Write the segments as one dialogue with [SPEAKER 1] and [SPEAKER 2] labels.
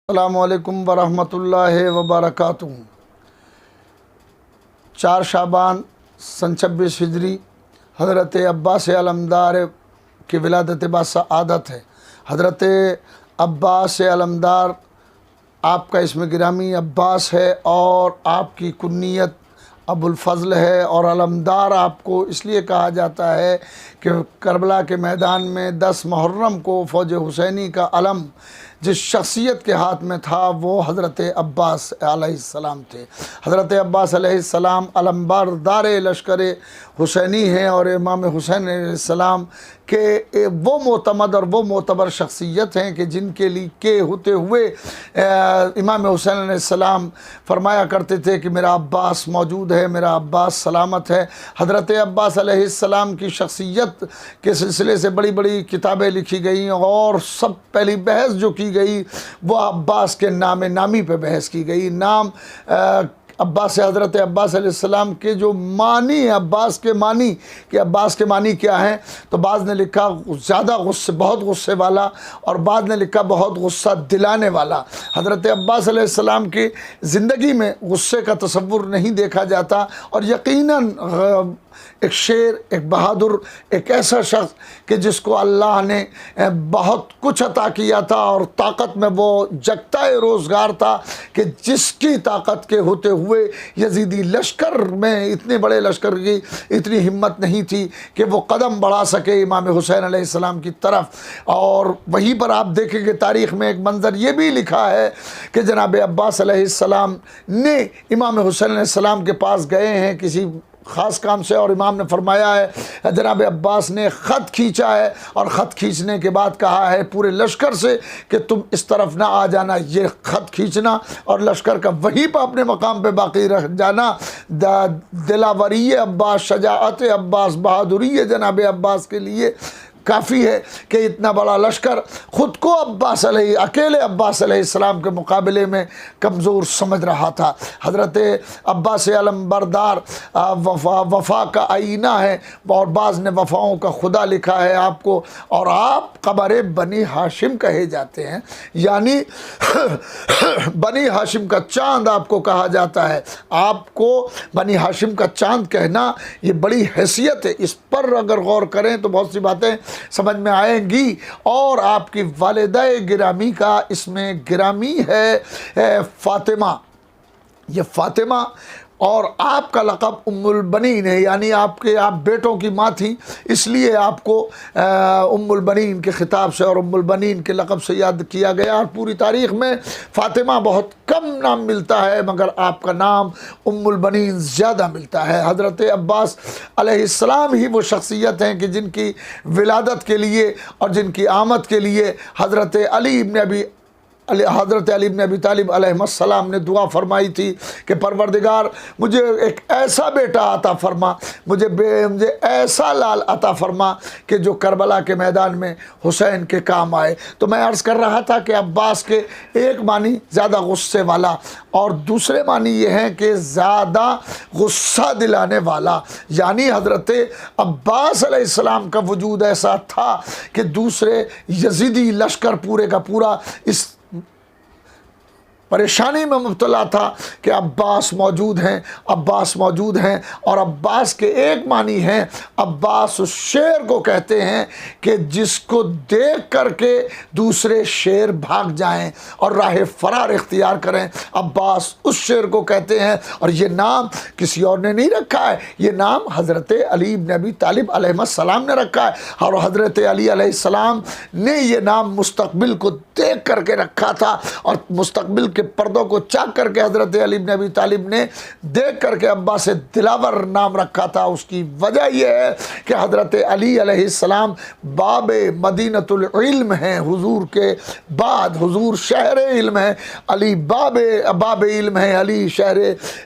[SPEAKER 1] अस्सलामुअलैकुम वरहमतुल्लाहि वबरकातुहू। 4 शाबान सन 26 हिजरी हज़रत अब्बास अलमदार की विलादत बासआदत है। हज़रत अब्बास अलमदार आपका इसम गिरामी अब्बास है और आपकी कुन्नियत अबुल फ़ज़ल है। और अलमदार आपको इसलिए कहा जाता है कि करबला के मैदान में 10 मुहर्रम को फ़ौज हुसैनी का अलम जिस शख्सियत के हाथ में था वो हज़रत अब्बास अलैहिस्सलाम थे। हज़रत अब्बास अलैहिस्सलाम अलमबरदार लश्कर हुसैनी हैं और इमाम हुसैन अलैहिस्सलाम के वो मोतमद और वो मोतबर शख्सियत हैं कि जिनके लिए के होते हुए इमाम हुसैन अलैहिस्सलाम फरमाया करते थे कि मेरा अब्बास मौजूद है, मेरा अब्बास सलामत है। हज़रत अब्बास अलैहिस्सलाम की शख्सियत के सिलसिले से बड़ी बड़ी किताबें लिखी गई और सब पहली बहस जो की गई वो अब्बास के नामी पे बहस की गई। नाम अब्बास हज़रत अब्बास अलैहिस्सलाम के जो मानी अब्बास के मानी कि अब्बास के मानी क्या हैं, तो बाज़ ने लिखा ज़्यादा गुस्से, बहुत गुस्से वाला, और बाज़ ने लिखा बहुत गुस्सा दिलाने वाला। हज़रत अब्बास अलैहिस्सलाम की ज़िंदगी में गुस्से का तसव्वुर नहीं देखा जाता और यकीनन एक शेर, एक बहादुर, एक ऐसा शख्स कि जिसको अल्लाह ने बहुत कुछ अता किया था और ताकत में वो जगता रोज़गार था कि जिसकी ताकत के होते हुए यजीदी लश्कर में, इतने बड़े लश्कर की इतनी हिम्मत नहीं थी कि वो कदम बढ़ा सके इमाम हुसैन अलैहिस्सलाम की तरफ। और वहीं पर आप देखेंगे तारीख़ में एक मंज़र ये भी लिखा है कि जनाब अब्बास अलैहिस्सलाम ने इमाम हुसैन अलैहिस्सलाम के पास गए हैं किसी ख़ास काम से और इमाम ने फरमाया है, जनाब अब्बास ने ख़त खींचा है और ख़त खींचने के बाद कहा है पूरे लश्कर से कि तुम इस तरफ ना आ जाना, ये ख़त खींचना और लश्कर का वहीं पर अपने मकाम पे बाकी रह जाना। दिलावरी अब्बास, शजाअत अब्बास, बहादुरी जनाब अब्बास के लिए काफ़ी है कि इतना बड़ा लश्कर ख़ुद को अकेले अब्बास अलैहिस्सलाम के मुकाबले में कमज़ोर समझ रहा था। हज़रत अब्बास अलमबरदार वफ़ा का आईना है और बाज़ ने वफ़ाओं का खुदा लिखा है आपको, और आप क़मर बनी हाशिम कहे जाते हैं, यानी बनी हाशिम का चाँद आपको कहा जाता है। आपको बनी हाशिम का चाँद कहना ये बड़ी हैसियत है। इस पर अगर गौर करें तो बहुत सी बातें समझ में आएंगी। और आपकी वालिदा गिरामी का इसमें गिरामी है फ़ातिमा, ये फ़ातिमा, और आपका लक़ब उम्मुल बनीन है, यानी आप बेटों की माँ थी, इसलिए आपको उम्मुल बनीन के ख़िताब से और उम्मुल बनीन के लक़ब से याद किया गया। और पूरी तारीख़ में फ़ातिमा बहुत कम नाम मिलता है मगर आपका नाम उम्मुल बनीन ज़्यादा मिलता है। हज़रत अब्बास अलैहिस्सलाम ही वो शख्सियत हैं कि जिनकी विलादत के लिए और जिनकी आमद के लिए हज़रत अली इब्न अबी तालिब अलैहिस्सलाम ने दुआ फरमाई थी कि परवरदिगार मुझे एक ऐसा बेटा अता फरमा, मुझे ऐसा लाल अता फरमा कि जो करबला के मैदान में हुसैन के काम आए। तो मैं अर्ज़ कर रहा था कि अब्बास के एक मानी ज़्यादा गुस्से वाला और दूसरे मानी ये हैं कि ज़्यादा गुस्सा दिलाने वाला, यानी हज़रत अब्बास अलैहिस्सलाम का वजूद ऐसा था कि दूसरे यजीदी लश्कर पूरे का पूरा इस परेशानी में मुब्तला था कि अब्बास मौजूद हैं, अब्बास मौजूद हैं। और अब्बास के एक मानी हैं, अब्बास उस शेर को कहते हैं कि जिसको देख करके दूसरे शेर भाग जाएं और राह फरार इख्तियार करें, अब्बास उस शेर को कहते हैं। और ये नाम किसी और ने नहीं रखा है, ये नाम हज़रत अली इब्न अबी तालिब अलैहिस्सलाम ने रखा है। और हज़रत अली अलैहिस्सलाम ने ये नाम मुस्तक़बिल को देख करके रखा था और मुस्तक़बिल के पर्दों को चाक करके हज़रत अली इब्न अबी तालिब ने देख करके अब्बास दिलावर नाम रखा था। उसकी वजह यह है कि हज़रत अली अलैहिस्सलाम बाब मदीनतुल इल्म हैं, हुजूर के बाद हुजूर शहर इल्म है, अली बाब इल्म है, अली शहर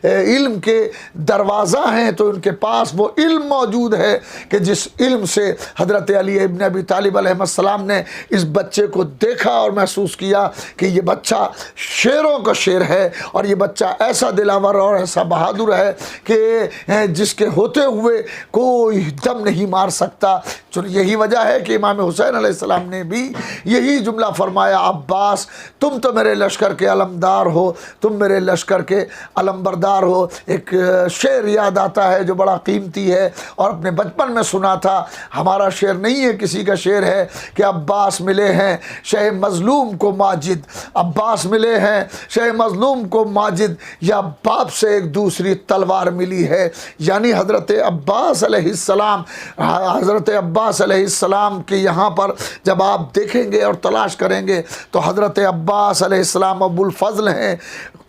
[SPEAKER 1] इल्म के दरवाज़ा हैं। तो उनके पास वो इल्म मौजूद है कि जिस इल्म से हज़रत अली इब्न अबी तालिब अलैहिस्सलाम ने इस बच्चे को देखा और महसूस किया कि ये बच्चा बच्चा शेरों का शेर है और ये बच्चा ऐसा दिलावर और ऐसा बहादुर है कि जिसके होते हुए कोई दम नहीं मार सकता। तो यही वजह है कि इमाम हुसैन अलैहिस्सलाम ने भी यही जुमला फरमाया, अब्बास तुम तो मेरे लश्कर के अलमदार हो, तुम मेरे लश्कर के अलमबरदार हो। एक शेर याद आता है जो बड़ा कीमती है और अपने बचपन में सुना था। हमारा शेर नहीं है, किसी का शेर है कि अब्बास मिले हैं शह मज़लूम को माजिद, अब्बास मिले हैं शह मज़लूम को माजिद, या बाप से एक दूसरी तलवार मिली है। यानी हज़रत अब्बास अलैहिस्सलाम, हज़रत अब्बास अलैहिस्सलाम के यहाँ पर जब आप देखेंगे और तलाश करेंगे तो हज़रत अब्बास अलैहिस्सलाम अबुल फ़ज़ल हैं।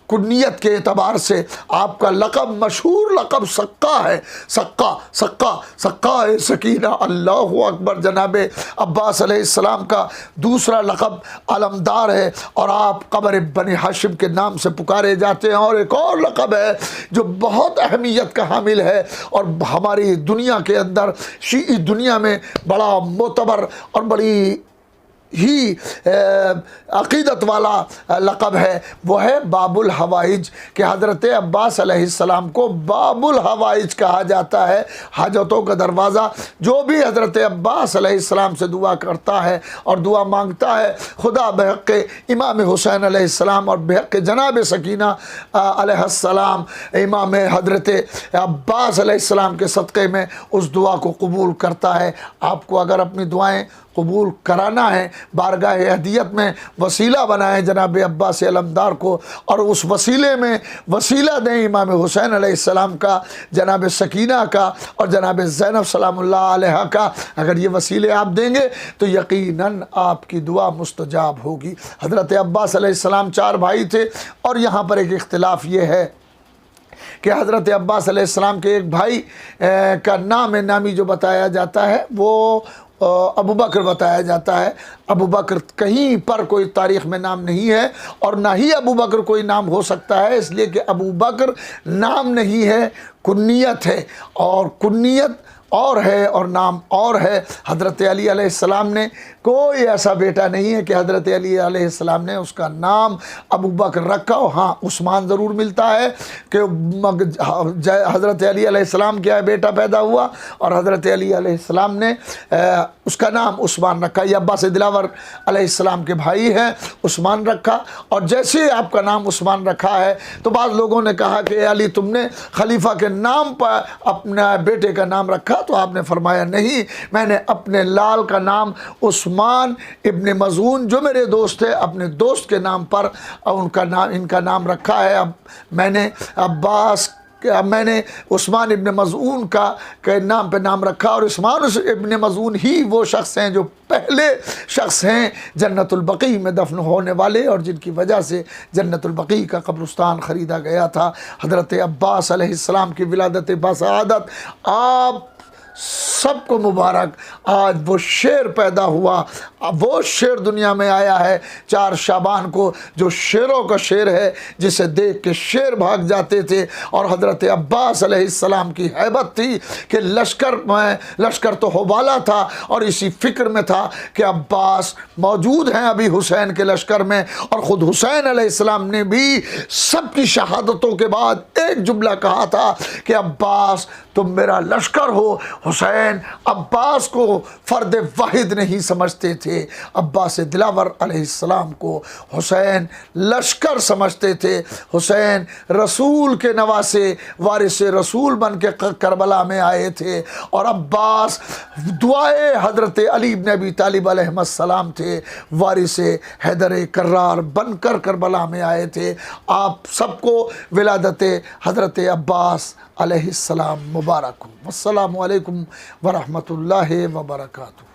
[SPEAKER 1] कुन्नियत के एतबार से आपका लक़ब, मशहूर लक़ब सक्का है, सक्का सक्का सक्का ए सकीना, अल्लाहु अकबर। जनाब अब्बास अलैहिस्सलाम का दूसरा लक़ब अलमदार है और आप क़ब्र बनी हाशिम के नाम से पुकारे जाते हैं। और एक और लक़ब है जो बहुत अहमियत का हामिल है और हमारी दुनिया के अंदर, शीई दुनिया में बड़ा मोतबर और बड़ी ही अक़ीदत वाला लक़ब है, वो है बाबुल हवाइज। कि हज़रत अब्बास अलैहिस्सलाम को बाबुल हवाइज कहा जाता है, हाजतों का दरवाज़ा। जो भी हज़रत अब्बास अलैहिस्सलाम से दुआ करता है और दुआ मांगता है, खुदा बहक़ इमाम हुसैन अलैहिस्सलाम और बहक़ जनाब सकीना अलैहिस्सलाम, इमाम हज़रत अब्बास अलैहिस्सलाम के सदक़े में उस दुआ को कबूल करता है। आपको अगर अपनी दुआएँ कबूल कराना है, बारगाह हदियत में वसीला बनाए जनाब अब्बास अलमदार को और उस वसीले में वसीला दें इमाम हुसैन अलैहिस्सलाम का, जनाब सकीना का और जनाब ज़ैनब सलामुल्लाह अलैहा का। अगर ये वसीले आप देंगे तो यकीनन आपकी दुआ मुस्तजाब होगी। हज़रत अब्बास अलैहिस्सलाम 4 भाई थे और यहाँ पर एक इख्तिलाफ़ ये है कि हज़रत अब्बास अलैहिस्सलाम के एक भाई का नामी जो बताया जाता है वो अबू बकर बताया जाता है। अबू बकर कहीं पर कोई तारीख़ में नाम नहीं है और ना ही अबू बकर कोई नाम हो सकता है, इसलिए कि अबू बकर नाम नहीं है, कुन्नियत है और कुन्नियत और है और नाम और है। हज़रत अली अलैहिस्सलाम ने कोई ऐसा बेटा नहीं है कि हज़रत अली अलैहिस्सलाम ने उसका नाम अबू बकर रखा हो। हाँ, उस्मान ज़रूर मिलता है कि हज़रत अली अलैहिस्सलाम क्या बेटा पैदा हुआ और हज़रत अली अलैहिस्सलाम ने उसका नाम उस्मान रखा। ये अब्बास दिलावर अलैहिस्सलाम के भाई हैं, उस्मान रखा। और जैसे ही आपका नाम उस्मान रखा है तो बाद लोगों ने कहा कि अली तुमने खलीफा के नाम पर अपने बेटे का नाम रखा, तो आपने फरमाया नहीं, मैंने अपने लाल का नाम उस्मान इब्न मज़ून जो मेरे दोस्त थे, अपने दोस्त के नाम पर इनका नाम रखा है। अब मैंने उस्मान इब्न मज़ून के नाम पे नाम रखा और उस्मान इब्न मज़ून ही वो शख्स हैं जो पहले शख्स हैं जन्नतुल बक़ी में दफन होने वाले और जिनकी वजह से जन्नतुल बक़ी का कब्रिस्तान ख़रीदा गया था। हज़रत अब्बास अलैहिस्सलाम की विलादत बसादत आप सबको मुबारक। आज वो शेर पैदा हुआ, वो शेर दुनिया में आया है 4 शाबान को, जो शेरों का शेर है, जिसे देख के शेर भाग जाते थे। और हज़रत अब्बास अलैहिस्सलाम की हैबत थी कि लश्कर तो होबाला था और इसी फ़िक्र में था कि अब्बास मौजूद हैं अभी हुसैन के लश्कर में। और ख़ुद हुसैन अलैहिस्सलाम ने भी सबकी शहादतों के बाद एक जुमला कहा था कि अब्बास तुम मेरा लश्कर हो। हुसैन अब्बास को फ़र्द वाहिद नहीं समझते थे, अब्बास दिलावर अलैहिस्सलाम को हुसैन लश्कर समझते थे। हुसैन रसूल के नवासे वारिस रसूल बन के करबला में आए थे और अब्बास दुआए हज़रत अली इब्न अबी तालिब अलैहिस्सलाम थे, वारिस हैदर कर्रार बन कर करबला में आए थे। आप सबको विलादत हज़रत अब्बास अलैहिस्सलाम मुबारक हो। अस्सलामु अलैकुम व रहमतुल्लाहि व बरकातुहू।